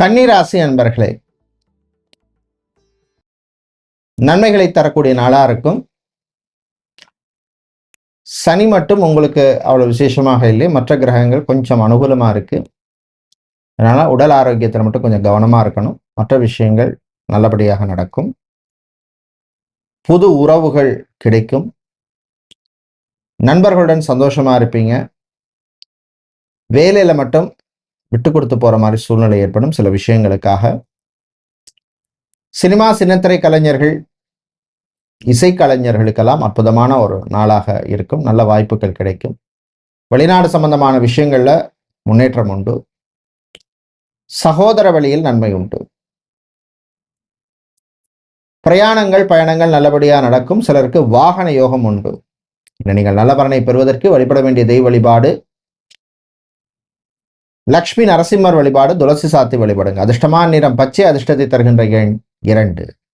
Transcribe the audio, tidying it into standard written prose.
கன்னிராசி அன்பர்களே, நன்மைகளை தரக்கூடிய நாளா இருக்கும். சனி மட்டும் உங்களுக்கு அவ்வளவு விசேஷமாக இல்லை. மற்ற கிரகங்கள் கொஞ்சம் அனுகூலமா இருக்கு. அதனால உடல் ஆரோக்கியத்தில் மட்டும் கொஞ்சம் கவனமா இருக்கணும். மற்ற விஷயங்கள் நல்லபடியாக நடக்கும். புது உறவுகள் கிடைக்கும். நண்பர்களுடன் சந்தோஷமா இருப்பீங்க. வேலையில மட்டும் விட்டு கொடுத்து போற மாதிரி சூழ்நிலை ஏற்படும் சில விஷயங்களுக்காக. சினிமா சின்னத்திரை கலைஞர்கள், இசைக்கலைஞர்களுக்கெல்லாம் அற்புதமான ஒரு நாளாக இருக்கும். நல்ல வாய்ப்புகள் கிடைக்கும். வெளிநாடு சம்பந்தமான விஷயங்கள்ல முன்னேற்றம் உண்டு. சகோதர வழியில் நன்மை உண்டு. பிரயாணங்கள் பயணங்கள் நல்லபடியாக நடக்கும். சிலருக்கு வாகன யோகம் உண்டு. நீங்கள் நல்ல பலனை பெறுவதற்கு வழிபட வேண்டிய தெய்வ வழிபாடு லக்ஷ்மி நரசிம்மர் வழிபாடு, துளசி சாத்தி வழிபடுங்க. அதிர்ஷ்டமான நிறம் பச்சை, அதிர்ஷ்டத்தை தருகின்ற எண் 2.